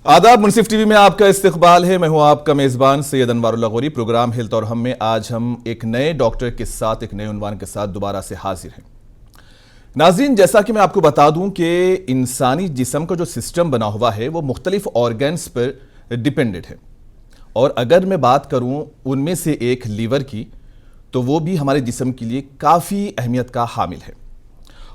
आदाब। मुनसिफ टीवी में आपका इस्तकबाल है। मैं हूं आपका मेजबान सैयद अनवारुल्लाह गौरी। प्रोग्राम हेल्थ और हम में आज हम एक नए डॉक्टर के साथ, एक नए उन्वान के साथ दोबारा से हाजिर हैं। नाज़रीन, जैसा कि मैं आपको बता दूं कि इंसानी जिस्म का जो सिस्टम बना हुआ है वो मुख्तलिफ ऑर्गन्स पर डिपेंडेड है, और अगर मैं बात करूं उनमें से एक लीवर की, तो वो भी हमारे जिस्म के लिए काफ़ी अहमियत का हामिल है।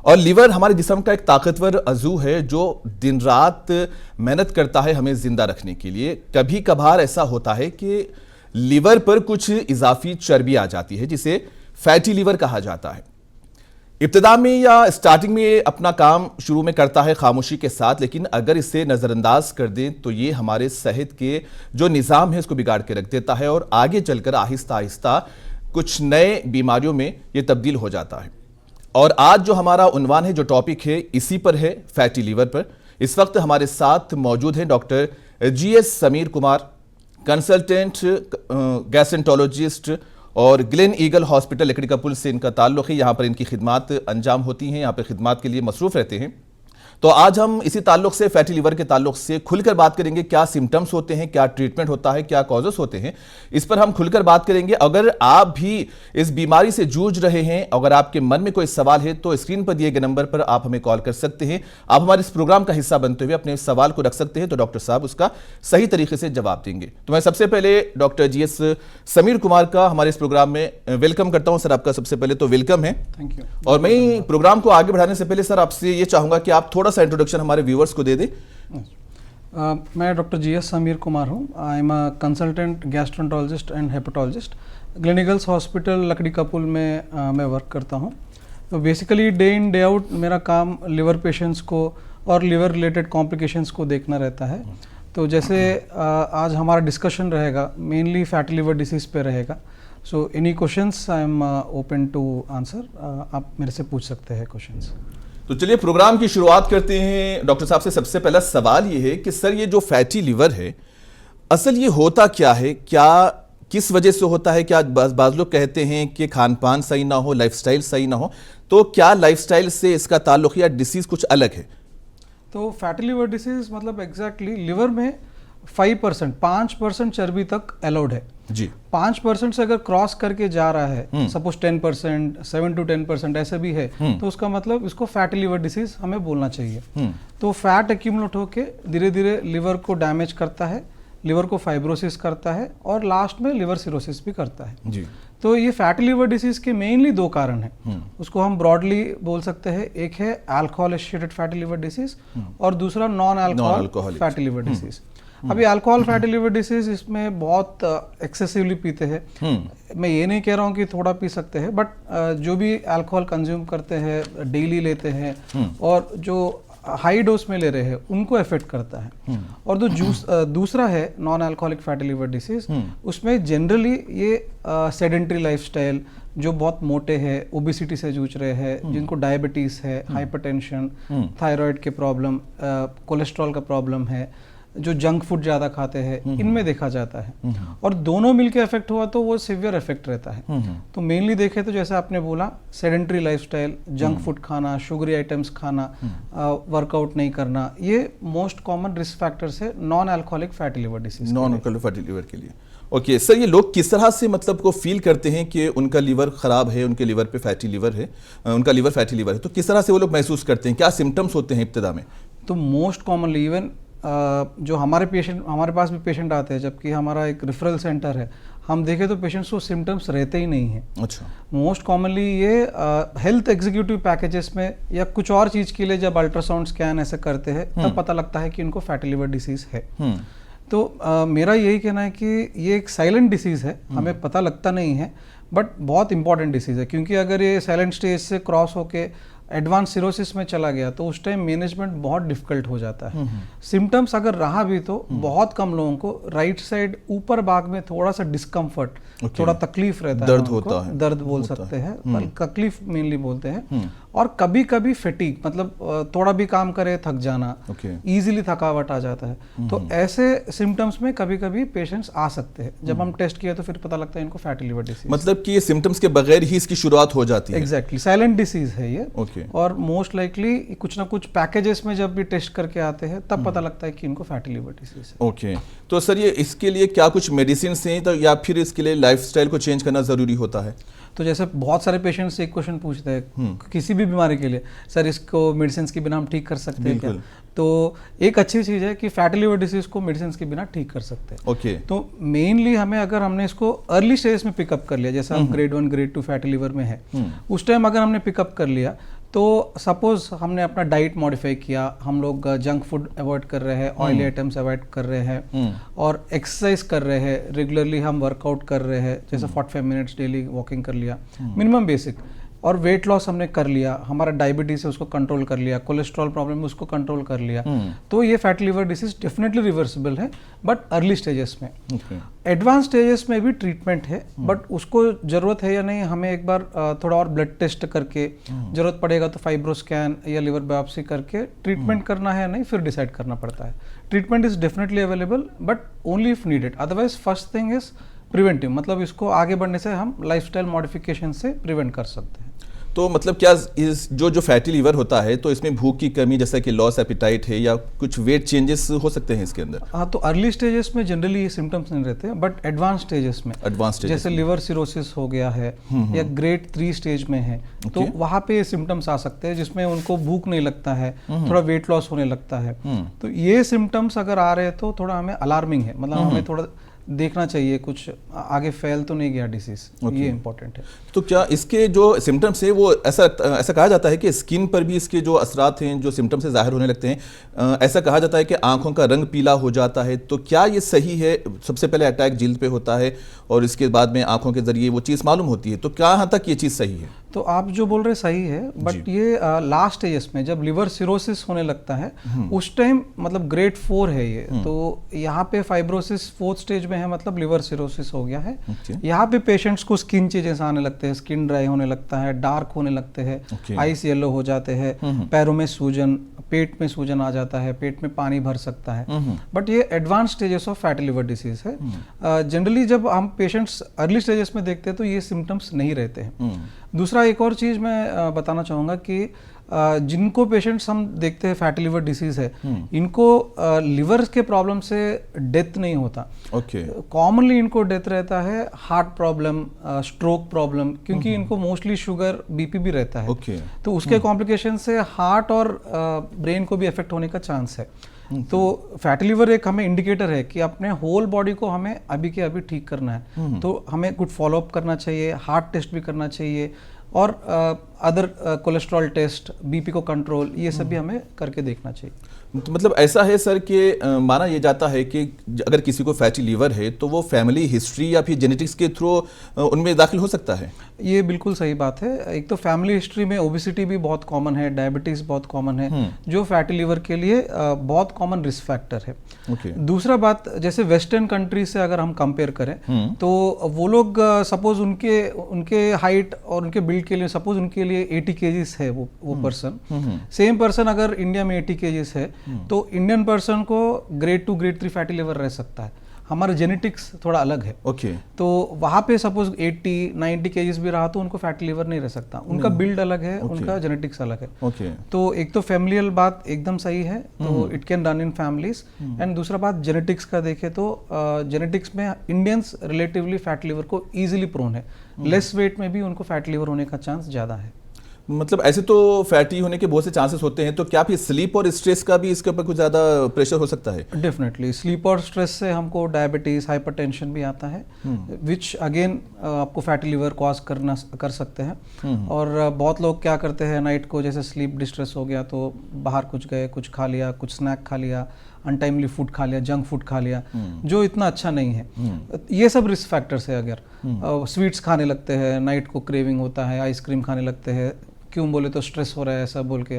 और लीवर हमारे जिस्म का एक ताकतवर अज़ू है जो दिन रात मेहनत करता है हमें ज़िंदा रखने के लिए। कभी कभार ऐसा होता है कि लीवर पर कुछ इजाफी चर्बी आ जाती है जिसे फैटी लीवर कहा जाता है। इब्तिदा में या स्टार्टिंग में ये अपना काम शुरू में करता है खामोशी के साथ, लेकिन अगर इसे नज़रअंदाज कर दें तो ये हमारे सेहत के जो निज़ाम है उसको बिगाड़ के रख देता है, और आगे चलकर आहिस्ता आहिस्ता कुछ नए बीमारियों में ये तब्दील हो जाता है। और आज जो हमारा उन्वान है, जो टॉपिक है, इसी पर है, फैटी लीवर पर। इस वक्त हमारे साथ मौजूद हैं doctor GS Sameer Kumar, consultant gastroenterologist, और ग्लेन ईगल हॉस्पिटल लकड़ी का पुल से इनका ताल्लुक है। यहाँ पर इनकी खिदमात अंजाम होती हैं, यहाँ पर खिदमात के लिए मसरूफ़ रहते हैं। तो आज हम इसी ताल्लुक से, फैटी लीवर के ताल्लुक से खुलकर बात करेंगे। क्या सिम्टम्स होते हैं, क्या ट्रीटमेंट होता है, क्या कॉजेस होते हैं, इस पर हम खुलकर बात करेंगे। अगर आप भी इस बीमारी से जूझ रहे हैं, अगर आपके मन में कोई सवाल है, तो स्क्रीन पर दिए गए नंबर पर आप हमें कॉल कर सकते हैं। आप हमारे इस प्रोग्राम का हिस्सा बनते हुए अपने सवाल को रख सकते हैं, तो डॉक्टर साहब उसका सही तरीके से जवाब देंगे। तो मैं सबसे पहले डॉक्टर जीएस समीर कुमार का हमारे इस प्रोग्राम में वेलकम करता हूं। सर, आपका सबसे पहले तो वेलकम है। Thank you. और मैं प्रोग्राम को आगे बढ़ाने से पहले सर आपसे ये चाहूंगा कि आप थोड़ा सा इंट्रोडक्शन हमारे व्यूअर्स को दे दें। मैं डॉक्टर जीएस समीर कुमार हूँ। I am a consultant gastroenterologist and hepatologist. Glenn eagles hospital लकड़ी का पुल में मैं वर्क करता हूँ। तो basically day in day out मेरा काम लिवर पेशेंट्स को और लिवर रिलेटेड कॉम्प्लिकेशंस को देखना रहता है। तो जैसे आज हमारा डिस्कशन रहेगा मेनली फैटी लिवर डिसीज़ पे रहेगा। So any questions I am open to answer. आप मेरे से पूछ सकते हैं क्वेश्चंस। तो चलिए प्रोग्राम की शुरुआत करते हैं। डॉक्टर साहब से सबसे पहला सवाल ये है कि सर, ये जो फैटी लिवर है, असल ये होता क्या है, क्या किस वजह से होता है? क्या बाज़ लोग कहते हैं कि खान पान सही ना हो, लाइफस्टाइल सही ना हो, तो क्या लाइफस्टाइल से इसका ताल्लुक या डिसीज़ कुछ अलग है? तो फैटी लिवर डिसीज़ मतलब एग्जैक्टली लिवर में 5% चर्बी तक अलाउड है जी। 5% से अगर क्रॉस करके जा रहा है, सपोज 10%, 7 to 10% ऐसे भी है, तो उसका मतलब इसको फैटी लिवर डिसीज हमें बोलना चाहिए। तो फैट एक्यूमुलेट होके धीरे धीरे लिवर को डैमेज करता है, लिवर को फाइब्रोसिस करता है, और लास्ट में लिवर सिरोसिस भी करता है जी। तो ये फैटी लिवर डिसीज के मेनली 2 कारण हैं। उसको हम ब्रॉडली बोल सकते हैं। एक है alcohol associated fatty liver disease, और दूसरा non alcohol fatty liver disease. अभी अल्कोहल फैटी लिवर डिसीज, इसमें बहुत एक्सेसिवली पीते हैं। मैं ये नहीं कह रहा हूँ कि थोड़ा पी सकते हैं, बट जो भी अल्कोहल कंज्यूम करते हैं, डेली लेते हैं, और जो हाई डोज में ले रहे हैं, उनको इफेक्ट करता है। और जो दूसरा है non alcoholic fatty liver disease, उसमें जनरली ये सेडेंटरी लाइफस्टाइल, जो बहुत मोटे हैं, ओबेसिटी से जूझ रहे हैं, जिनको डायबिटीज है, हाइपरटेंशन, थायराइड के प्रॉब्लम, कोलेस्ट्रॉल का प्रॉब्लम है, जो जंक फूड ज़्यादा खाते हैं, इनमें देखा जाता है। और दोनों मिलके इफेक्ट हुआ तो वो सिवियर इफेक्ट रहता है। तो मेनली देखे तो जैसे आपने बोला, सेडेंटरी लाइफस्टाइल, जंक फूड खाना, शुगरी आइटम्स खाना, वर्कआउट नहीं करना, ये मोस्ट कॉमन रिस्क फैक्टर्स है non alcoholic fatty liver disease, non alcoholic fatty liver के लिए। ओके सर, ये लोग किस तरह से मतलब को फील करते हैं कि उनका लीवर खराब है, उनके लीवर पे फैटी लिवर है, उनका लीवर फैटी लिवर है, तो किस तरह से वो लोग महसूस करते हैं? क्या सिम्टम्स होते हैं इब्तिदा में? तो मोस्ट कॉमनली इवन जो हमारे पास भी पेशेंट आते हैं, जबकि हमारा एक रेफरल सेंटर है, हम देखें तो पेशेंट्स को सिम्टम्स रहते ही नहीं हैं। अच्छा। मोस्ट कॉमनली ये हेल्थ एग्जीक्यूटिव पैकेजेस में या कुछ और चीज़ के लिए जब अल्ट्रासाउंड स्कैन ऐसे करते हैं, तब पता लगता है कि इनको फैटी लिवर डिसीज़ है। तो मेरा यही कहना है कि ये एक साइलेंट डिसीज़ है, हमें पता लगता नहीं है, बट बहुत इंपॉर्टेंट डिसीज़ है। क्योंकि अगर ये साइलेंट स्टेज से क्रॉस होके एडवांस सिरोसिस में चला गया तो उस टाइम मैनेजमेंट बहुत डिफिकल्ट हो जाता है। सिम्टम्स अगर रहा भी तो बहुत कम लोगों को राइट साइड ऊपर भाग में थोड़ा सा डिस्कम्फर्ट, थोड़ा तकलीफ रहता है, दर्द होता है, दर्द बोल सकते हैं, पर तकलीफ मेनली बोलते हैं। और कभी कभी फेटीग, मतलब थोड़ा भी काम करे थक जाना, इजीली थकावट आ जाता है। तो ऐसे सिम्टम्स में कभी कभी पेशेंट्स आ सकते हैं। जब हम टेस्ट किया तो फिर पता लगता है इनको फैटी लिवर डिसीज, मतलब कि ये सिम्टम्स के बगैर ही इसकी शुरुआत हो जाती है। एग्जैक्टली, साइलेंट डिसीज है ये। और मोस्ट लाइकली कुछ ना कुछ पैकेजेस में जब भी टेस्ट करके आते हैं तब पता लगता है कि इनको फैटी लिवर डिसीज है। ओके, तो सर ये इसके लिए क्या कुछ मेडिसिन हैं तो या फिर इसके लिए लाइफस्टाइल को चेंज करना जरूरी होता है? तो जैसे बहुत सारे पेशेंट्स एक क्वेश्चन पूछते हैं किसी भी बीमारी के लिए, सर इसको मेडिसिन के बिना हम ठीक कर सकते हैं क्या? तो एक अच्छी चीज़ है कि फैटी लिवर डिसीज को मेडिसिन के बिना ठीक कर सकते हैं। ओके। तो मेनली हमें, अगर हमने इसको अर्ली स्टेज में पिकअप कर लिया, जैसे हम ग्रेड 1 ग्रेड 2 फैटी लिवर में है, उस टाइम अगर हमने पिकअप कर लिया तो सपोज हमने अपना डाइट मॉडिफाई किया, हम लोग जंक फूड अवॉइड कर रहे हैं, ऑयली आइटम्स अवॉइड कर रहे हैं और एक्सरसाइज कर रहे हैं, रेगुलरली हम वर्कआउट कर रहे हैं, जैसे 45 मिनट्स डेली वॉकिंग कर लिया मिनिमम बेसिक, और वेट लॉस हमने कर लिया, हमारा डायबिटीज है उसको कंट्रोल कर लिया, कोलेस्ट्रॉल प्रॉब्लम है उसको कंट्रोल कर लिया, तो ये fatty liver disease definitely reversible है, बट अर्ली स्टेजेस में। एडवांस स्टेजेस में भी ट्रीटमेंट है, बट उसको जरूरत है या नहीं, हमें एक बार थोड़ा और ब्लड टेस्ट करके, जरूरत पड़ेगा तो फाइब्रो स्कैन या लिवर बायोप्सी करके ट्रीटमेंट करना है या नहीं फिर डिसाइड करना पड़ता है। Treatment is definitely available, but only if needed. Otherwise first thing is preventive, मतलब इसको आगे बढ़ने से हम लाइफस्टाइल मॉडिफिकेशन से प्रिवेंट कर सकते हैं। तो मतलब क्या इस जो फैटी लीवर होता है तो इसमें भूख की कमी जैसा कि लॉस एपिटाइट है या कुछ वेट चेंजेस हो सकते हैं इसके अंदर? हाँ, तो अर्ली स्टेजेस में जनरली ये सिम्टम्स नहीं रहते हैं, बट एडवांस स्टेजेस में, जैसे लिवर सिरोसिस हो गया है या ग्रेड 3 स्टेज में है, तो वहाँ पे ये सिम्टम्स आ सकते हैं जिसमें उनको भूख नहीं लगता है, थोड़ा वेट लॉस होने लगता है। तो ये सिम्टम्स अगर आ रहे हैं तो थोड़ा हमें अलार्मिंग है, मतलब हमें थोड़ा देखना चाहिए कुछ आगे फैल तो नहीं गया डिसीज, ये इंपॉर्टेंट है। तो क्या इसके जो सिम्टम्स है वो ऐसा कहा जाता है कि स्किन पर भी इसके जो असरात हैं, जो सिम्टम्स से जाहिर होने लगते हैं, ऐसा कहा जाता है कि आंखों का रंग पीला हो जाता है, तो क्या ये सही है? सबसे पहले अटैक जिल्द पे होता है और इसके बाद में आंखों के जरिए वो चीज़ मालूम होती है, तो क्या यहाँ तक ये चीज़ सही है? तो आप जो बोल रहे सही है, बट ये लास्ट स्टेजेस में जब लिवर सिरोसिस होने लगता है उस टाइम, मतलब ग्रेड 4 है ये, तो यहाँ पे फाइब्रोसिस 4th स्टेज में है, मतलब लिवर सिरोसिस हो गया है। यहाँ पे पेशेंट्स को स्किन चेंजेस आने लगते हैं, स्किन ड्राई होने लगता है, डार्क होने लगते हैं, आईज येलो हो जाते हैं, पैरों में सूजन, पेट में सूजन आ जाता है, पेट में पानी भर सकता है, बट ये advance stages of fatty liver disease है। जनरली जब हम पेशेंट्स अर्ली स्टेजेस में देखते हैं तो ये सिम्टम्स नहीं रहते हैं। दूसरा एक और चीज़ मैं बताना चाहूँगा कि जिनको पेशेंट्स हम देखते हैं फैटी लिवर डिसीज है, इनको लिवर के प्रॉब्लम से डेथ नहीं होता। कॉमनली इनको डेथ रहता है हार्ट प्रॉब्लम, स्ट्रोक प्रॉब्लम, क्योंकि इनको मोस्टली शुगर, बीपी भी रहता है, तो उसके कॉम्प्लिकेशन से हार्ट और ब्रेन को भी इफेक्ट होने का चांस है। तो फैटी लिवर एक हमें इंडिकेटर है कि अपने होल बॉडी को हमें अभी के अभी ठीक करना है, तो हमें गुड फॉलोअप करना चाहिए, हार्ट टेस्ट भी करना चाहिए और अदर कोलेस्ट्रॉल टेस्ट, बीपी को कंट्रोल, ये सब भी हमें करके देखना चाहिए। तो मतलब ऐसा है सर कि माना ये जाता है कि अगर किसी को फैटी लीवर है तो वो फैमिली हिस्ट्री या फिर जेनेटिक्स के थ्रू उनमें दाखिल हो सकता है? ये बिल्कुल सही बात है। एक तो फैमिली हिस्ट्री में ओबिसिटी भी बहुत कॉमन है, डायबिटीज बहुत कॉमन है, जो फैटी लीवर के लिए बहुत कॉमन रिस्क फैक्टर है। दूसरा बात, जैसे वेस्टर्न कंट्री से अगर हम कंपेयर करें तो वो लोग सपोज उनके हाइट और उनके बिल्ड के लिए, सपोज उनके लिए 80 केजीज है वो पर्सन, सेम पर्सन अगर इंडिया में 80 केजीज है तो इंडियन पर्सन को ग्रेड 2 ग्रेड 3 फैटी लिवर रह सकता है। हमारा जेनेटिक्स थोड़ा अलग है। तो वहाँ पे सपोज 80-90 केजीज भी रहा तो उनको फैटी लिवर नहीं रह सकता, उनका बिल्ड अलग है, उनका जेनेटिक्स अलग है। तो एक तो फैमिलियल बात एकदम सही है, तो it can run in families. And दूसरा बात जेनेटिक्स का देखे तो जेनेटिक्स में इंडियंस रिलेटिवली फैटी लिवर को ईजिली प्रोन है, लेस वेट में भी उनको फैटी लिवर होने का चांस ज़्यादा है। मतलब ऐसे तो फैटी होने के बहुत से चांसेस होते हैं, तो क्या फिर स्लीप और स्ट्रेस का भी इसके ऊपर कुछ ज़्यादा प्रेशर हो सकता है? डेफिनेटली स्लीप और स्ट्रेस से हमको डायबिटीज, हाइपरटेंशन भी आता है, विच अगेन आपको फैटी लिवर कॉज कर सकते हैं। और बहुत लोग क्या करते हैं, नाइट को जैसे स्लीप डिस्ट्रेस हो गया तो बाहर कुछ गए, कुछ खा लिया, कुछ स्नैक खा लिया, अनटाइमली फूड खा लिया, जंक फूड खा लिया, जो इतना अच्छा नहीं है। ये सब रिस्क फैक्टर्स है। अगर स्वीट्स खाने लगते हैं, नाइट को क्रेविंग होता है, आइसक्रीम खाने लगते हैं, क्यों बोले तो स्ट्रेस हो रहा है ऐसा बोल के,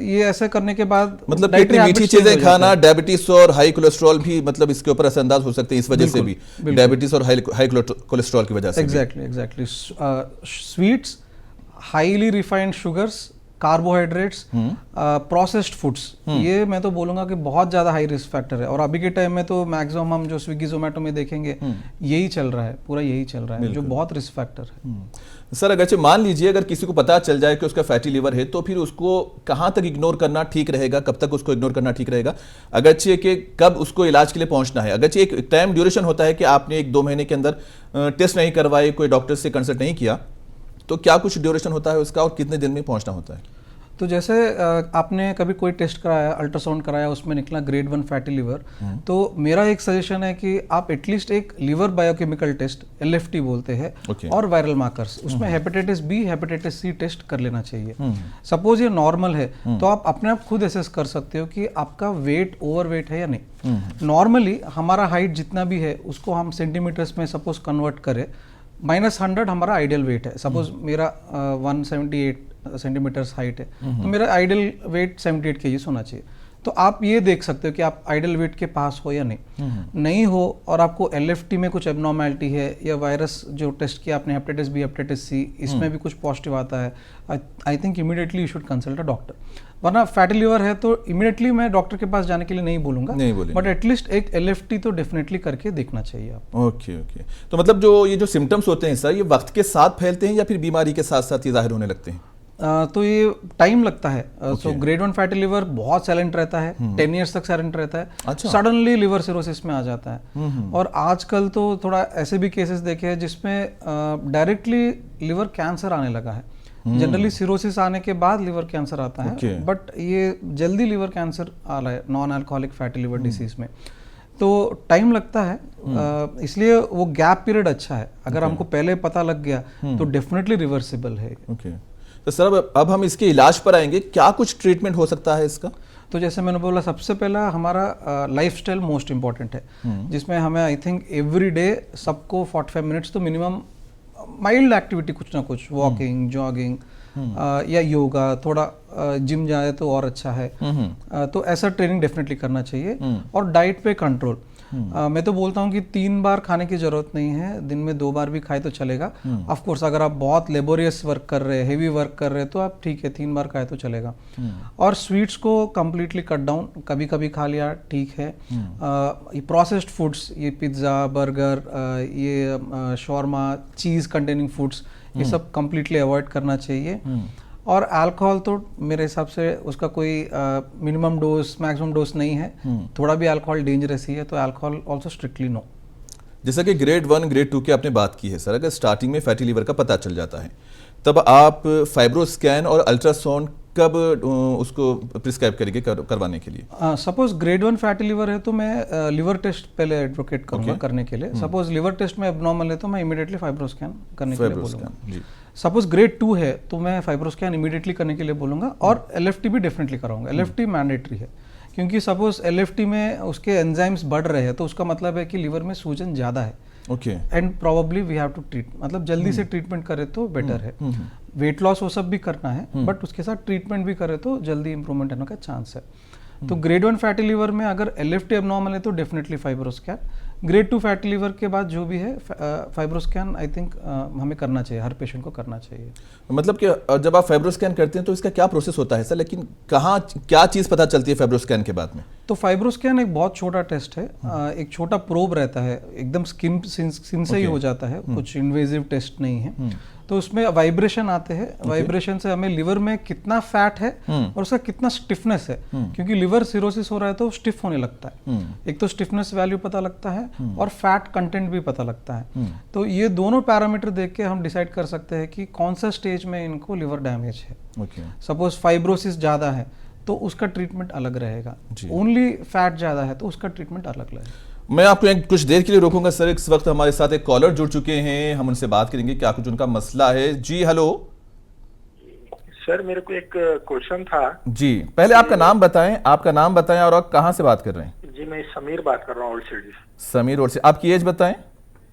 ये ऐसे करने के बाद मतलब इतनी मीठी चीजें खाना, डायबिटीज और हाई कोलेस्ट्रॉल भी मतलब इसके ऊपर असरअंदाज हो सकते हैं इस वजह से भी, डायबिटीज और हाई कोलेस्ट्रॉल की वजह से। Exactly sweets, highly refined sugars, carbohydrates, processed foods, ये मैं तो बोलूंगा कि बहुत ज़्यादा हाई रिस्क फैक्टर है। और अभी के टाइम में तो मैक्सिमम हम जो स्विगी जोमेटो में देखेंगे यही चल रहा है, पूरा यही चल रहा है, जो बहुत रिस्क फैक्टर है। सर अगरचे मान लीजिए अगर किसी को पता चल जाए कि उसका फैटी लिवर है, तो फिर उसको कहाँ तक इग्नोर करना ठीक रहेगा, कब तक उसको इग्नोर करना ठीक रहेगा? अगरचे कि कब उसको इलाज के लिए पहुंचना है? अगरचे एक टाइम ड्यूरेशन होता है कि आपने 1-2 महीने के अंदर टेस्ट नहीं करवाए, कोई डॉक्टर से कंसल्ट नहीं किया, तो क्या कुछ ड्यूरेशन होता है उसका और कितने दिन में पहुंचना होता है? तो जैसे आपने कभी कोई टेस्ट कराया, अल्ट्रासाउंड कराया, उसमें निकला ग्रेड 1 फैटी लिवर, तो मेरा एक सजेशन है कि आप एटलीस्ट एक लिवर बायोकेमिकल टेस्ट, LFT बोलते हैं, और वायरल मार्कर्स, उसमें hepatitis B, hepatitis C test कर लेना चाहिए। सपोज ये नॉर्मल है तो आप अपने आप खुद एसेस कर सकते हो कि आपका वेट ओवर वेट है या नहीं। नॉर्मली हमारा हाइट जितना भी है उसको हम सेंटीमीटर्स में सपोज कन्वर्ट करें, -100 हमारा आइडियल वेट है। सपोज मेरा 178 सेंटीमीटर्स हाइट है, तो मेरा आइडियल वेट 78 kg होना चाहिए। तो आप ये देख सकते हो कि आप आइडियल वेट के पास हो या नहीं हो, और आपको LFT में कुछ एबनॉर्मैलिटी है या वायरस जो टेस्ट किया आपने, हेपेटाइटिस बी, हेपेटाइटिस सी, इसमें भी कुछ पॉजिटिव आता है, I think immediately you should consult a doctor. वरना फैटी लिवर है तो इमीडिएटली मैं डॉक्टर के पास जाने के लिए नहीं बोलूंगा, बट एटलीस्ट एक LFT तो डेफिनेटली करके देखना चाहिए आप। ओके। तो मतलब जो ये जो सिम्टम्स होते हैं सर, ये वक्त के साथ फैलते हैं या फिर बीमारी के साथ साथ ये जाहिर होने लगते हैं? तो ये टाइम लगता है। सो ग्रेड 1 फैटी लिवर बहुत साइलेंट रहता है, 10 इयर्स तक साइलेंट रहता है, अच्छा। सडनली लिवर सिरोसिस में आ जाता है। और आजकल तो थोड़ा ऐसे भी केसेस देखे हैं जिसमें डायरेक्टली लिवर कैंसर आने लगा है। जनरली सिरोसिस आने के बाद लिवर कैंसर आता है, बट ये जल्दी लिवर कैंसर आ रहा है non alcoholic fatty liver disease में। तो टाइम लगता है, इसलिए वो गैप पीरियड अच्छा है। अगर हमको पहले पता लग गया तो डेफिनेटली रिवर्सिबल है। तो सर अब हम इसके इलाज पर आएंगे, क्या कुछ ट्रीटमेंट हो सकता है इसका? तो जैसे मैंने बोला, सबसे पहला हमारा लाइफस्टाइल मोस्ट इम्पॉर्टेंट है, जिसमें हमें आई थिंक एवरी डे सबको 45 मिनट्स तो मिनिमम माइल्ड एक्टिविटी, कुछ ना कुछ वॉकिंग, जॉगिंग या योगा, थोड़ा जिम जाए तो और अच्छा है। तो ऐसा ट्रेनिंग डेफिनेटली करना चाहिए। और डाइट पे कंट्रोल, मैं तो बोलता हूँ कि 3 बार खाने की जरूरत नहीं है, दिन में 2 बार भी खाए तो चलेगा। ऑफ कोर्स अगर आप बहुत लेबोरियस वर्क कर रहे हैं, हेवी वर्क कर रहे हैं, तो आप ठीक है 3 बार खाए तो चलेगा। और स्वीट्स को कंप्लीटली कट डाउन, कभी कभी खा लिया ठीक है। ये प्रोसेस्ड फूड्स, ये पिज्ज़ा, बर्गर, ये शॉर्मा, चीज़ कंटेनिंग फूड्स, ये सब कंप्लीटली अवॉइड करना चाहिए। और अल्कोहल तो मेरे हिसाब से उसका कोई मिनिमम डोज, मैक्सिमम डोज नहीं है। थोड़ा भी अल्कोहल डेंजरस ही है, तो अल्कोहल आल्सो स्ट्रिक्टली नो। जैसा कि ग्रेड 1, ग्रेड 2 की आपने बात की है सर, अगर स्टार्टिंग में फैटी लिवर का पता चल जाता है, तब आप फाइब्रोस्कैन और अल्ट्रासाउंड कब उसको प्रिस्क्राइब करेंगे करवाने के लिए? सपोज ग्रेड 1 फैटी लिवर है तो मैं लिवर टेस्ट पहले एडवोकेट करूंगा करने के लिए। सपोज लिवर टेस्ट में एबनॉर्मल है तो मैं इमीडिएटली फाइब्रोस्कैन करने के लिए बोलूंगा। सपोज ग्रेड 2 है तो मैं फाइब्रोस्कैन इमीडिएटली करने के लिए बोलूंगा, और LFT भी डेफिनेटली कराऊंगा। LFT मैंडेटरी है, क्योंकि सपोज LFT में उसके एंजाइम्स बढ़ रहे हैं तो उसका मतलब है कि लिवर में सूजन ज़्यादा है। And probably we have to treat, मतलब जल्दी से ट्रीटमेंट करे तो बेटर है। वेट लॉस वो सब भी करना है, बट उसके साथ ट्रीटमेंट भी करे तो जल्दी इंप्रूवमेंट होने का चांस है। तो ग्रेड 1 फैटी लिवर में अगर LFT एबनॉर्मल है तो definitely fibroscan. Grade 2 fatty liver के बाद जो भी है फाइब्रोस्कैन आई थिंक हमें करना चाहिए, हर पेशेंट को करना चाहिए। मतलब कि जब आप फाइब्रोस्कैन करते हैं तो इसका क्या प्रोसेस होता है सर, लेकिन कहाँ क्या चीज़ पता चलती है फाइब्रोस्कैन के बाद में? तो फाइब्रोस्कैन एक बहुत छोटा टेस्ट है, एक छोटा प्रोब रहता है, एकदम स्किन से ही हो जाता है, कुछ इन्वेजिव टेस्ट नहीं है। तो उसमें वाइब्रेशन आते हैं, वाइब्रेशन से हमें लिवर में कितना फैट है और उसका कितना स्टिफनेस है, क्योंकि लिवर सिरोसिस हो रहा है तो स्टिफ होने लगता है। एक तो स्टिफनेस वैल्यू पता लगता है और फैट कंटेंट भी पता लगता है। तो ये दोनों पैरामीटर देख के हम डिसाइड कर सकते हैं कि कौन सा स्टेज में इनको लिवर डैमेज है। सपोज फाइब्रोसिस ज्यादा है तो उसका ट्रीटमेंट अलग रहेगा, ओनली फैट ज्यादा है तो उसका ट्रीटमेंट अलग रहेगा। मैं आपको कुछ देर के लिए रोकूंगा सर, इस वक्त हमारे साथ एक कॉलर जुड़ चुके हैं, हम उनसे बात करेंगे क्या कुछ उनका मसला है। जी हेलो सर, मेरे को एक क्वेश्चन था। जी, पहले आपका नाम बताएं, और आप कहां से बात कर रहे हैं? जी, मैं समीर बात कर रहा हूँ, ओल्ड सिटी। समीर ओल्ड से। आपकी एज बताएं?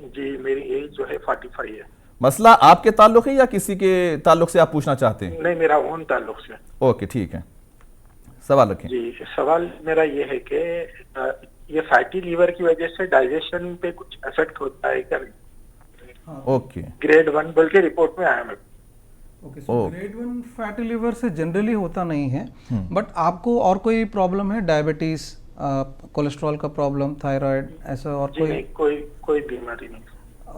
जी, मेरी एज जो है 45 है। मसला आपके ताल्लुक है या किसी के ताल्लुक से आप पूछना चाहते हैं? नहीं, मेरा ओन ताल्लुक से। ओके ठीक है, सवाल रखें। जी, सवाल मेरा ये है कि ये फैटी लीवर की वजह से डाइजेशन पे कुछ इफेक्ट होता है क्या? ओके। ग्रेड 1 बोल के रिपोर्ट में आया मेरे। ओके, सो ग्रेड 1 फैटी लिवर से जनरली होता नहीं है, बट आपको और कोई प्रॉब्लम है, डायबिटीज, कोलेस्ट्रॉल का प्रॉब्लम, थायराइड, ऐसा और जी नहीं, कोई बीमारी नहीं।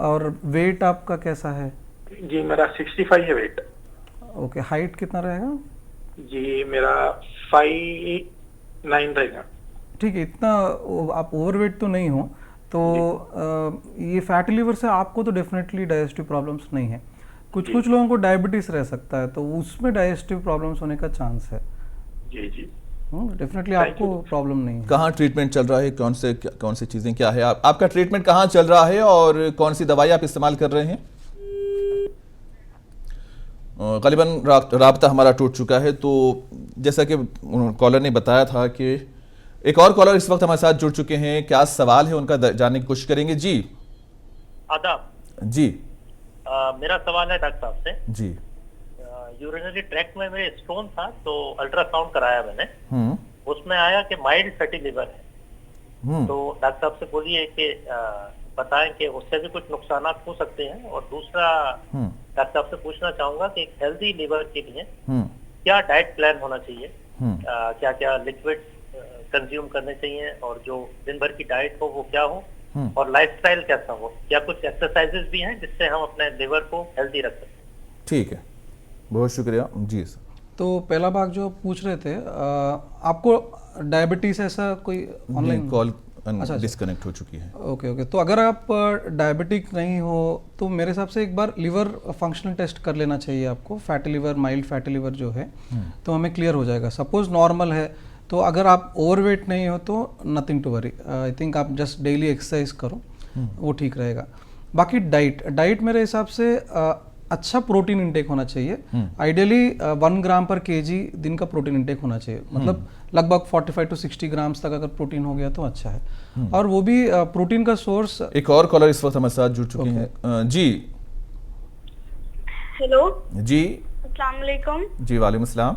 और वेट आपका कैसा है? जी मेरा 65 है वेट। ओके, हाइट कितना रहेगा? जी मेरा 5'9" रहेगा। ठीक है, इतना आप ओवरवेट तो नहीं हो, तो ये फैटी लिवर से आपको तो डेफिनेटली डाइजेस्टिव प्रॉब्लम्स नहीं है। कुछ लोगों को डायबिटीज रह सकता है, तो उसमें डाइजेस्टिव प्रॉब्लम्स होने का चांस है। जी जी, डेफिनेटली आपको प्रॉब्लम नहीं है। कहाँ ट्रीटमेंट चल रहा है, कौन सी चीजें क्या है, आपका ट्रीटमेंट कहाँ चल रहा है और कौन सी दवाई आप इस्तेमाल कर रहे हैं? ग़ालिबन राब्ता हमारा टूट चुका है, तो जैसा कि कॉलर ने बताया था कि एक और कॉलर इस वक्त हमारे साथ जुड़ चुके हैं, क्या सवाल है उनका जानने की कोशिश करेंगे। जी आदाब जी। मेरा सवाल है डॉक्टर साहब से। जी, यूरिनरी ट्रैक्ट में मेरे स्टोन था, तो अल्ट्रासाउंड कराया मैंने, उसमें आया कि माइल्ड फैटी लिवर है। तो डॉक्टर साहब से बोलिए कि बताएं कि उससे भी कुछ नुकसान हो सकते हैं। और दूसरा डॉक्टर साहब से पूछना चाहूंगा कि एक हेल्दी लिवर के लिए क्या डाइट प्लान होना चाहिए, क्या क्या लिक्विड कंज्यूम करने चाहिए, और जो दिन भर की डाइट हो वो क्या हो, और लाइफस्टाइल कैसा हो, क्या कुछ एक्सरसाइजेस भी हैं जिससे हम अपने लिवर को हेल्दी रख सकते हैं? ठीक है, बहुत शुक्रिया जी सर। तो पहला भाग जो पूछ रहे थे, आपको डायबिटीज ऐसा कोई ऑनलाइन कॉल डिस्कनेक्ट हो चुकी है। ओके, तो अगर आप डायबिटिक नहीं हो तो मेरे हिसाब से एक बार लिवर फंक्शनल टेस्ट कर लेना चाहिए आपको। Fatty liver, mild fatty liver जो है, तो हमें क्लियर हो जाएगा। सपोज नॉर्मल है, तो अगर आप ओवरवेट नहीं हो तो nothing to worry. I think आप जस्ट डेली एक्सरसाइज करो, वो ठीक रहेगा। बाकी डाइट मेरे हिसाब से अच्छा प्रोटीन इंटेक होना चाहिए। आइडियली 1 ग्राम पर केजी दिन का प्रोटीन इंटेक होना चाहिए, मतलब लगभग 45 to 60 ग्राम्स तक अगर प्रोटीन हो गया तो अच्छा है। और वो भी प्रोटीन का सोर्स। एक और कॉलर इस वक्त हमारे साथ जुड़ चुके हैं। जी हेलो जी, अस्सलाम वालेकुम। जी वालेकुम सलाम।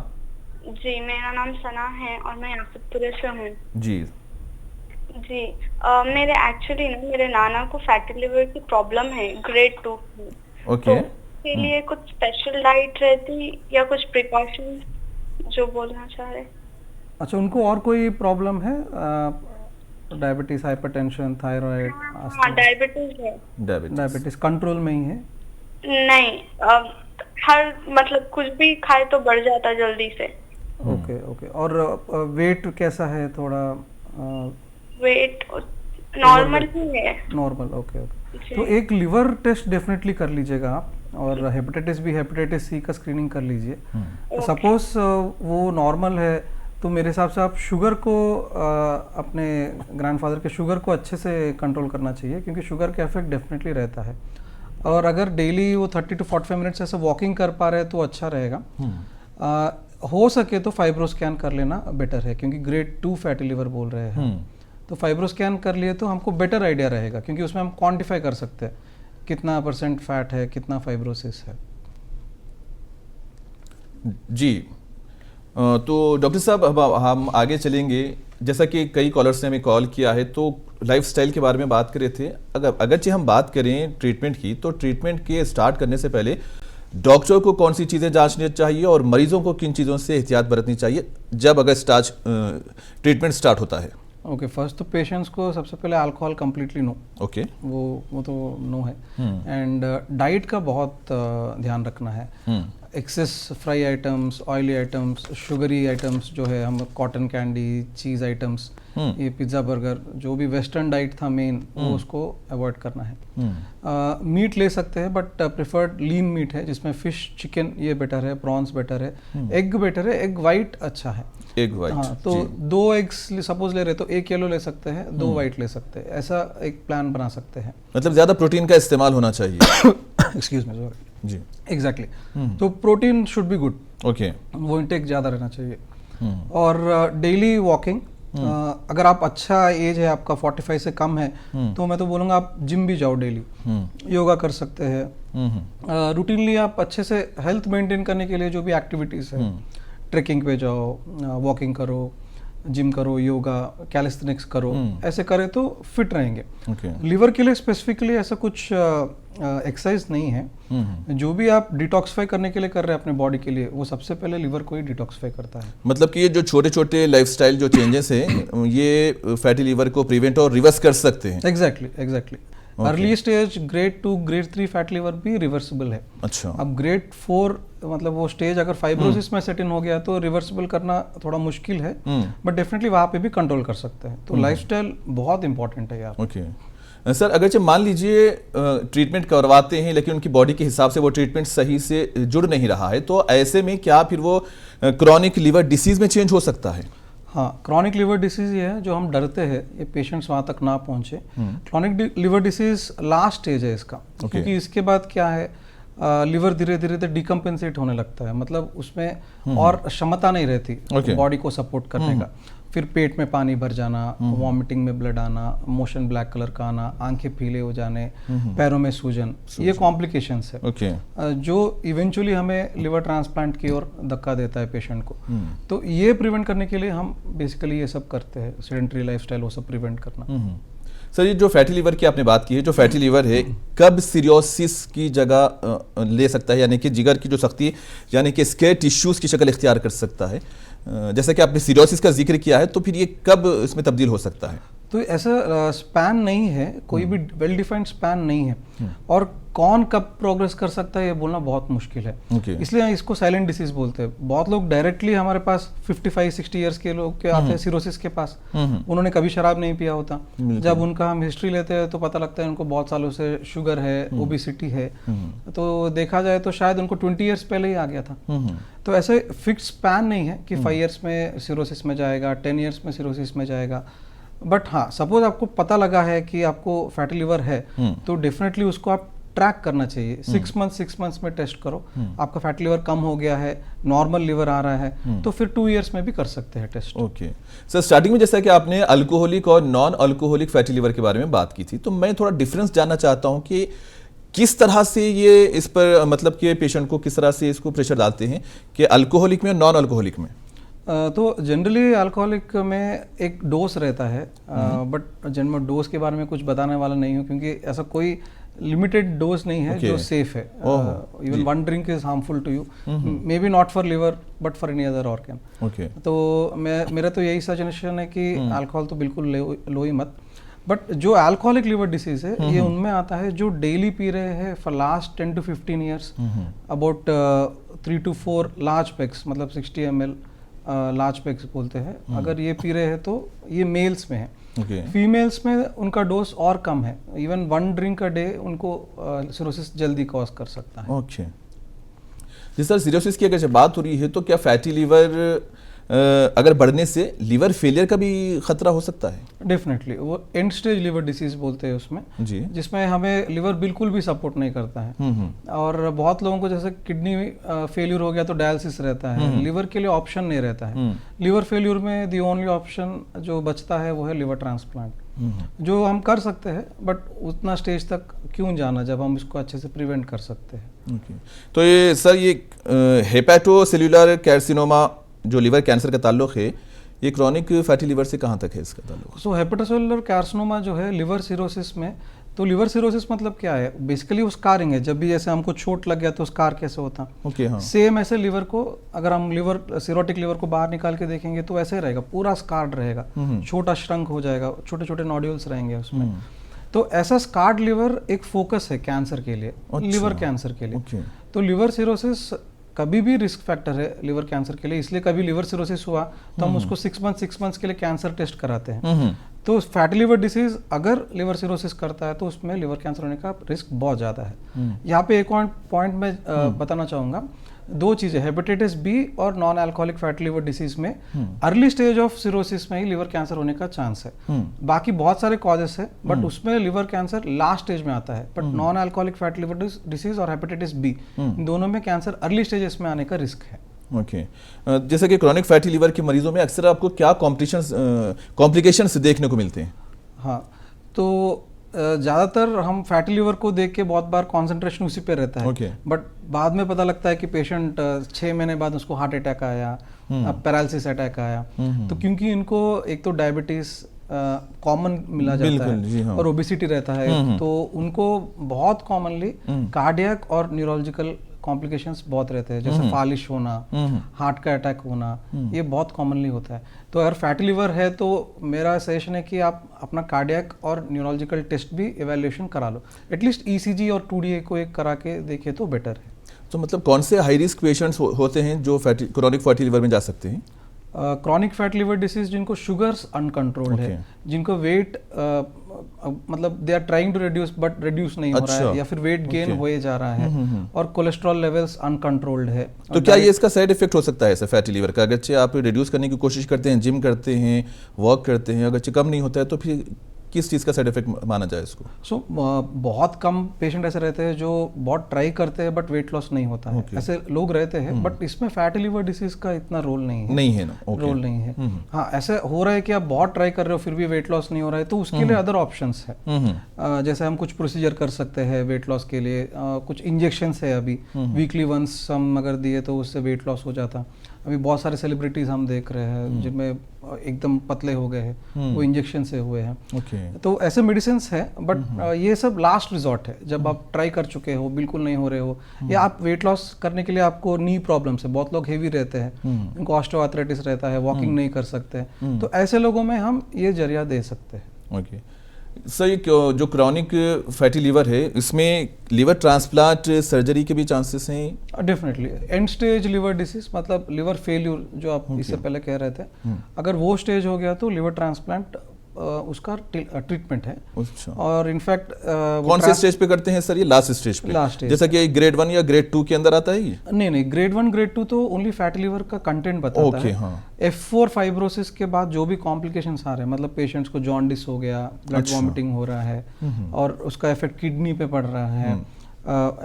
जी मेरा नाम सना है और मैं आसिफपुरे से हूँ। जी जी मेरे एक्चुअली ना मेरे नाना को फैटी लिवर की प्रॉब्लम है, ग्रेड 2 की। ओके, के लिए कुछ स्पेशल डाइट रहती या कुछ प्रिकॉशन जो बोलना चाह रहे? अच्छा, उनको और कोई प्रॉब्लम है? Diabetes, hypertension, thyroid? हाँ डायबिटीज है। डायबिटीज कंट्रोल में ही है? नहीं, हर मतलब कुछ भी खाए तो बढ़ जाता जल्दी से। ओके, और वेट कैसा है? थोड़ा वेट नॉर्मल ही है। Normal, okay. तो एक लिवर टेस्ट डेफिनेटली कर लीजिएगा आप, और हेपेटाइटिस बी, हेपेटाइटिस सी का स्क्रीनिंग कर लीजिए। सपोज वो नॉर्मल है तो मेरे हिसाब से आप शुगर को, अपने ग्रैंडफादर के शुगर को अच्छे से कंट्रोल करना चाहिए, क्योंकि शुगर का इफेक्ट डेफिनेटली रहता है। और अगर डेली वो 30 to 45 मिनट्स ऐसे वॉकिंग कर पा रहे हैं तो अच्छा रहेगा। हो सके तो फाइब्रोस्कैन कर लेना बेटर है, क्योंकि ग्रेड 2 फैटी लिवर बोल रहे हैं। तो फाइब्रोस्कैन कर लिए तो हमको बेटर आइडिया रहेगा, क्योंकि उसमें हम क्वांटिफाई कर सकते हैं कितना % फैट है, कितना फाइब्रोसिस है। जी, तो डॉक्टर साहब अब हम आगे चलेंगे। जैसा कि कई कॉलर्स ने हमें कॉल किया है, तो लाइफस्टाइल के बारे में बात कर रहे थे। अगरचे हम बात करें ट्रीटमेंट की, तो ट्रीटमेंट के स्टार्ट करने से पहले डॉक्टर को कौन सी चीज़ें जांचनी चाहिए और मरीजों को किन चीज़ों से एहतियात बरतनी चाहिए जब अगर ट्रीटमेंट स्टार्ट होता है? ओके, फर्स्ट तो पेशेंट्स को सबसे पहले अल्कोहल कम्प्लीटली नो। ओके, वो तो नो है। एंड डाइट का बहुत ध्यान रखना है। Excess fry items, oily items, sugary items जो है, हम कॉटन कैंडी, चीज़ आइटम्स, ये पिज़्ज़ा, बर्गर, जो भी वेस्टर्न डाइट था मेन, वो उसको अवॉइड करना है। मीट ले सकते हैं, बट प्रेफर्ड लीन मीट है, जिसमें फिश, चिकन ये बेटर है, प्रॉन्स बेटर है, एग बेटर है, एग वाइट अच्छा है। एग वाइट, हाँ, तो 2 एग्स सपोज ले रहे तो 1 येलो ले सकते हैं, 2 वाइट ले सकते हैं, ऐसा एक प्लान बना सकते हैं। मतलब ज़्यादा प्रोटीन का इस्तेमाल होना चाहिए। एक्सक्यूज मी, सॉरी जी, एग्जैक्टली। तो protein should be good. Okay, वो इंटेक ज़्यादा रहना चाहिए। और डेली वॉकिंग, अगर आप अच्छा एज है आपका 45 से कम है, तो मैं तो बोलूँगा आप जिम भी जाओ डेली, योगा कर सकते हैं। रूटीनली आप अच्छे से हेल्थ मेंटेन करने के लिए जो भी एक्टिविटीज़ है, ट्रेकिंग पे जाओ, वॉकिंग करो, जिम करो, योगा, कैलिस्थेनिक्स करो, ऐसे करें तो फिट रहेंगे। ओके। लिवर के लिए स्पेसिफिकली ऐसा कुछ एक्सरसाइज नहीं है। जो भी आप डिटॉक्सिफाई करने के लिए कर रहे हैं अपने बॉडी के लिए, वो सबसे पहले लिवर को ही डिटॉक्सिफाई करता है। मतलब कि ये जो छोटे छोटे लाइफस्टाइल जो चेंजेस हैं ये फैटी लीवर को प्रिवेंट और रिवर्स कर सकते हैं। Exactly. Early stage grade 2 grade 3 fat liver भी रिवर्सिबल है। अच्छा। अब ग्रेड 4 मतलब वो स्टेज अगर फाइब्रोसिस में सेट इन हो गया तो रिवर्सिबल करना थोड़ा मुश्किल है, बट डेफिनेटली वहाँ पे भी कंट्रोल कर सकते हैं। तो लाइफस्टाइल बहुत इंपॉर्टेंट है यार। ओके सर, अगर मान लीजिए ट्रीटमेंट करवाते हैं लेकिन उनकी बॉडी के हिसाब से वो ट्रीटमेंट सही से जुड़ नहीं रहा है, तो ऐसे में क्या फिर वो क्रॉनिक लीवर डिसीज में चेंज हो सकता है? हाँ, क्रॉनिक लिवर डिसीज ये है जो हम डरते हैं ये पेशेंट्स वहाँ तक ना पहुँचे। Chronic liver disease last stage है इसका, क्योंकि इसके बाद क्या है, लिवर धीरे धीरे डिकम्पेंसेट होने लगता है, मतलब उसमें और क्षमता नहीं रहती बॉडी को सपोर्ट करने का। फिर पेट में पानी भर जाना, वॉमिटिंग में ब्लड आना, मोशन ब्लैक कलर का आना, आंखें पीले हो जाने, पैरों में सूजन, ये कॉम्प्लिकेशंस है जो इवेंचुअली हमें लिवर ट्रांसप्लांट की ओर धक्का देता है पेशेंट को। तो ये प्रिवेंट करने के लिए हम बेसिकली ये सब करते हैं, सेडेंटरी लाइफस्टाइल वो सब प्रिवेंट करना। सर, ये जो फैटी लीवर की आपने बात की है, जो फैटी लीवर है कब सिरोसिस की जगह ले सकता है, यानी कि जिगर की जो सख्ती यानी कि स्केर टिश्यूज की शक्ल इख्तियार कर सकता है? जैसा कि आपने सिरोसिस का जिक्र किया है, तो फिर ये कब इसमें तब्दील हो सकता है? तो ऐसा स्पैन नहीं है, कोई भी वेल डिफाइंड स्पैन नहीं है, और कौन कब प्रोग्रेस कर सकता है ये बोलना बहुत मुश्किल है। इसलिए इसको साइलेंट डिसीज बोलते हैं। बहुत लोग डायरेक्टली हमारे पास 55-60 इयर्स के लोग के आते हैं सिरोसिस के पास, उन्होंने कभी शराब नहीं पिया होता। जब उनका हम हिस्ट्री लेते हैं तो पता लगता है उनको बहुत सालों से शुगर है, ओबेसिटी है, तो देखा जाए तो शायद उनको 20 ईयर्स पहले ही आ गया था। तो ऐसे फिक्स स्पैन नहीं है कि 5 ईयर्स में सिरोसिस में जाएगा, 10 ईयर्स में सिरोसिस में जाएगा। बट हाँ, सपोज आपको पता लगा है कि आपको फैटी लिवर है, तो डेफिनेटली उसको आप ट्रैक करना चाहिए। 6 मंथ्स में टेस्ट करो, आपका फैटी लिवर कम हो गया है, नॉर्मल लिवर आ रहा है, तो फिर 2 ईयर्स में भी कर सकते हैं टेस्ट। ओके सर, स्टार्टिंग में जैसा कि आपने अल्कोहलिक और नॉन अल्कोहलिक फैटी लिवर के बारे में बात की थी, तो मैं थोड़ा डिफरेंस जानना चाहता हूँ कि किस तरह से ये इस पर मतलब कि पेशेंट को किस तरह से इसको प्रेशर डालते हैं कि अल्कोहलिक में और नॉन अल्कोहलिक में? तो जनरली अल्कोहलिक में एक डोज रहता है, बट जनरल डोज के बारे में कुछ बताने वाला नहीं हूँ, क्योंकि ऐसा कोई लिमिटेड डोज नहीं है जो सेफ है। Even 1 drink is harmful to you, may be not for liver but for any other organ. तो मेरा तो यही सजेशन है कि अल्कोहल तो बिल्कुल लो ही मत। बट जो अल्कोहलिक लिवर डिसीज है ये उनमें आता है जो डेली पी रहे हैं for last 10 to 15 years, about 3 to 4 large PACS, मतलब 60 ml लार्ज पैक्स बोलते हैं। अगर ये पी रहे हैं तो ये मेल्स में है। फीमेल्स में उनका डोज और कम है, इवन 1 ड्रिंक अ डे उनको सिरोसिस जल्दी कॉज कर सकता है। ओके जी सर, सिरोसिस की अगर बात हो रही है तो क्या फैटी लीवर अगर बढ़ने से लिवर फेलियर का भी खतरा हो सकता है? डेफिनेटली, वो एंड स्टेज लिवर डिसीज बोलते हैं उसमें जी, जिसमें हमें लिवर बिल्कुल भी सपोर्ट नहीं करता है। और बहुत लोगों को जैसे किडनी फेल्यूर हो गया तो डायलिसिस रहता है, लिवर के लिए ऑप्शन नहीं रहता है। लिवर फेल्यूर में दी ओनली ऑप्शन जो बचता है वो है लिवर ट्रांसप्लांट, जो हम कर सकते हैं, बट उतना स्टेज तक क्यों जाना जब हम इसको अच्छे से प्रिवेंट कर सकते हैं। तो ये सर, ये हेपेटोसेल्युलर कैर्सिनोमा जो लिवर कैंसर का ताल्लुक है, ये क्रॉनिक फैटी लिवर से कहाँ तक है इसका ताल्लुक? सो हेपेटोसेलुलर कार्सिनोमा जो है लिवर सिरोसिस में, तो लिवर सिरोसिस मतलब क्या है, बेसिकली वो स्कारिंग है। जब भी जैसे हमको चोट लग गया तो स्कार कैसे होता है, हाँ। सेम ऐसे लिवर को अगर हम लिवर सिरोटिक लिवर को बाहर निकाल के देखेंगे तो ऐसे रहेगा, पूरा स्कार्ड रहेगा, छोटा श्रंक हो जाएगा, छोटे छोटे नोड्यूल्स रहेंगे उसमें। तो ऐसा स्कार्ड लिवर एक फोकस है कैंसर के लिए, लिवर कैंसर के लिए। तो लिवर सिरोसिस कभी भी रिस्क फैक्टर है लिवर कैंसर के लिए, इसलिए कभी लिवर सिरोसिस हुआ तो हम उसको 6 मंथ्स के लिए कैंसर टेस्ट कराते हैं। तो फैटी लिवर डिसीज अगर लिवर सिरोसिस करता है तो उसमें लिवर कैंसर होने का रिस्क बहुत ज़्यादा है। यहाँ पे एक और पॉइंट मैं बताना चाहूँगा, 2 चीज़ें, हेपेटाइटिस बी और non alcoholic fatty liver disease में अर्ली स्टेज ऑफ सिरोसिस में ही लिवर कैंसर होने का चांस है। बाकी बहुत सारे कॉजेस है, बट उसमें लिवर कैंसर लास्ट स्टेज में आता है। But non alcoholic fatty liver disease और हेपेटाइटिस बी, दोनों में कैंसर अर्ली स्टेजेस में आने का रिस्क है। ओके जैसे कि क्रॉनिक फैटी लिवर के मरीजों में अक्सर आपको क्या कॉम्प्लिकेशंस देखने को मिलते हैं? हाँ, तो ज़्यादातर हम फैटी लिवर को देख के बहुत बार कंसंट्रेशन उसी पे रहता है, Okay. बट बाद में पता लगता है कि पेशेंट 6 महीने बाद उसको हार्ट अटैक आया, पैरालिसिस अटैक आया। तो क्योंकि इनको एक तो डायबिटीज कॉमन मिला जाता बिल्कुल, जी है हाँ। और ओबेसिटी रहता है, तो उनको बहुत कॉमनली कार्डियक और न्यूरोलॉजिकल कॉम्प्लिकेशंस बहुत रहते हैं, जैसे फालिश होना, हार्ट का अटैक होना, ये बहुत कॉमनली होता है। तो अगर फैटी लिवर है तो मेरा सजेशन है कि आप अपना कार्डियक और न्यूरोलॉजिकल टेस्ट भी एवेल्युएशन करा लो, एटलीस्ट ईसीजी और 2DA को एक करा के देखे तो बेटर है। तो मतलब कौन से हाई रिस्क पेशेंट्स होते हैं जो क्रोनिक फैटी लिवर में जा सकते हैं? क्रॉनिक फैट लिवर डिसीज जिनको शुगर्स अनकंट्रोल्ड है, जिनको वेट मतलब they are trying to reduce but reduce नहीं हो रहा है, या फिर वेट गेन होए जा रहा है, और कोलेस्ट्रॉल लेवल्स अनकंट्रोल्ड है। तो क्या ये इसका साइड इफेक्ट हो सकता है ऐसे फैटी लिवर का? अगरचे आप रिड्यूस करने की कोशिश करते हैं, जिम करते हैं, वॉक करते हैं, अगरचे कम नहीं होता है, तो फिर किस चीज़ का साइड इफेक्ट माना जाए इसको? बहुत कम पेशेंट ऐसे रहते हैं जो बहुत ट्राई करते हैं बट वेट लॉस नहीं होता है, ऐसे लोग रहते हैं, बट इसमें फैटी लिवर डिसीज का इतना रोल नहीं है ना। रोल नहीं है। हाँ, ऐसे हो रहा है कि आप बहुत ट्राई कर रहे हो फिर भी वेट लॉस नहीं हो रहा है, तो उसके लिए अदर ऑप्शंस है। जैसे हम कुछ प्रोसीजर कर सकते हैं वेट लॉस के लिए, कुछ इंजेक्शंस है अभी वीकली वंस हम अगर दिए तो उससे वेट लॉस हो जाता। अभी बहुत सारे सेलिब्रिटीज हम देख रहे हैं जिनमें एकदम पतले हो गए हैं, वो इंजेक्शन से हुए हैं। तो ऐसे मेडिसिन है, बट ये सब लास्ट रिजॉर्ट है, जब आप ट्राई कर चुके हो, बिल्कुल नहीं हो रहे हो, या आप वेट लॉस करने के लिए आपको नी प्रॉब्लम्स है, बहुत लोग हेवी रहते हैं, उनको ऑस्टियोआर्थराइटिस रहता है, वॉकिंग नहीं कर सकते, तो ऐसे लोगों में हम ये जरिया दे सकते हैं। ओके सर, ये जो क्रॉनिक फैटी लिवर है इसमें लिवर ट्रांसप्लांट सर्जरी के भी चांसेस हैं? Definitely. And stage liver disease मतलब लिवर फेल्यूर जो आप इससे पहले कह रहे थे, अगर वो स्टेज हो गया तो लिवर ट्रांसप्लांट उसका ट्रीटमेंट है। अच्छा। और इनफैक्ट कौन से स्टेज पे करते हैं सर ये? लास्ट स्टेज पे? लास्ट स्टेज, जैसा कि ग्रेड 1 या ग्रेड 2 के अंदर आता है ये? नहीं, ग्रेड 1 ग्रेड 2 तो ओनली फैटी लिवर का कंटेंट बताता है। हाँ। F4 फाइब्रोसिस के बाद जो भी कॉम्प्लिकेशंस आ रहे हैं, मतलब पेशेंट्स को जॉन्डिस हो गया, ब्लड वॉमिटिंग हो रहा है, और उसका इफेक्ट किडनी पे पड़ रहा है,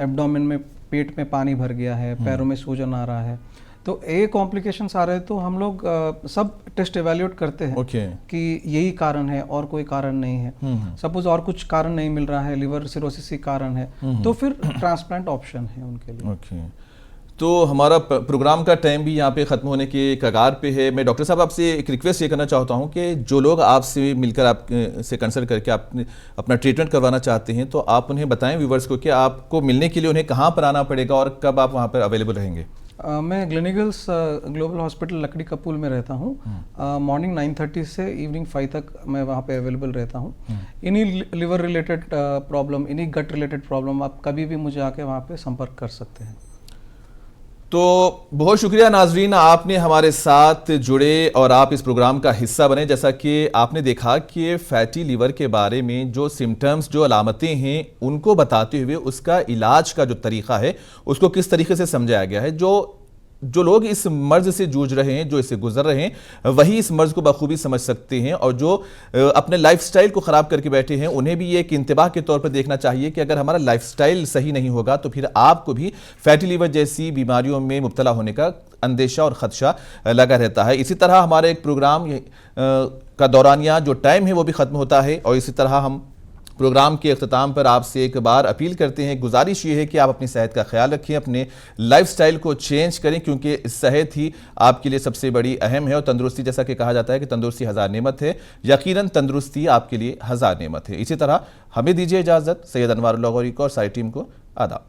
एब्डोमेन में पेट में पानी भर गया है, पैरों में सूजन आ रहा है, तो ये कॉम्प्लिकेशंस आ रहे हैं, तो हम लोग सब टेस्ट एवेल्युएट करते हैं कि यही कारण है और कोई कारण नहीं है। सपोज और कुछ कारण नहीं मिल रहा है, लिवर सिरोसिस ही कारण है, तो फिर ट्रांसप्लांट ऑप्शन है उनके लिए। तो हमारा प्रोग्राम का टाइम भी यहाँ पे ख़त्म होने के कगार पे है। मैं डॉक्टर साहब आपसे एक रिक्वेस्ट ये करना चाहता हूँ कि जो लोग आपसे मिलकर आप से कंसल्ट करके आप अपना ट्रीटमेंट करवाना चाहते हैं, तो आप उन्हें बताएं व्यूवर्स को कि आपको मिलने के लिए उन्हें कहाँ पर आना पड़ेगा और कब आप वहाँ पर अवेलेबल रहेंगे। मैं ग्लेनिगल्स ग्लोबल हॉस्पिटल लकड़ी कपूल में रहता हूँ। मॉर्निंग 9:30 से इवनिंग 5 तक मैं वहाँ पे अवेलेबल रहता हूँ। इन्हीं लिवर रिलेटेड प्रॉब्लम, इन्हीं गट रिलेटेड प्रॉब्लम, आप कभी भी मुझे आके वहाँ पे संपर्क कर सकते हैं। तो बहुत शुक्रिया नाजरीन, आपने हमारे साथ जुड़े और आप इस प्रोग्राम का हिस्सा बने। जैसा कि आपने देखा कि फैटी लिवर के बारे में जो सिम्टम्स, जो अलामतें हैं, उनको बताते हुए उसका इलाज का जो तरीका है उसको किस तरीके से समझाया गया है। जो लोग इस मर्ज से जूझ रहे हैं, जो इससे गुजर रहे हैं, वही इस मर्ज को बखूबी समझ सकते हैं, और जो अपने लाइफस्टाइल को ख़राब करके बैठे हैं उन्हें भी ये एक इंतबाह के तौर पर देखना चाहिए कि अगर हमारा लाइफस्टाइल सही नहीं होगा तो फिर आपको भी फैटी लिवर जैसी बीमारियों में मुब्तला होने का अंदेशा और ख़दशा लगा रहता है। इसी तरह हमारे एक प्रोग्राम का दौरानिया जो टाइम है वो भी ख़त्म होता है, और इसी तरह हम प्रोग्राम के अख्ताम पर आपसे एक बार अपील करते हैं, गुजारिश ये है कि आप अपनी सेहत का ख्याल रखें, अपने लाइफस्टाइल को चेंज करें, क्योंकि सेहत ही आपके लिए सबसे बड़ी अहम है। और तंदुरुस्ती, जैसा कि कहा जाता है कि तंदुरुस्ती हज़ार नेमत है, यकीनन तंदुरुस्ती आपके लिए हज़ार नेमत है। इसी तरह हमें दीजिए इजाज़त। सैयद अनवारुल्लाह गौरी को और सारी टीम को आदाब।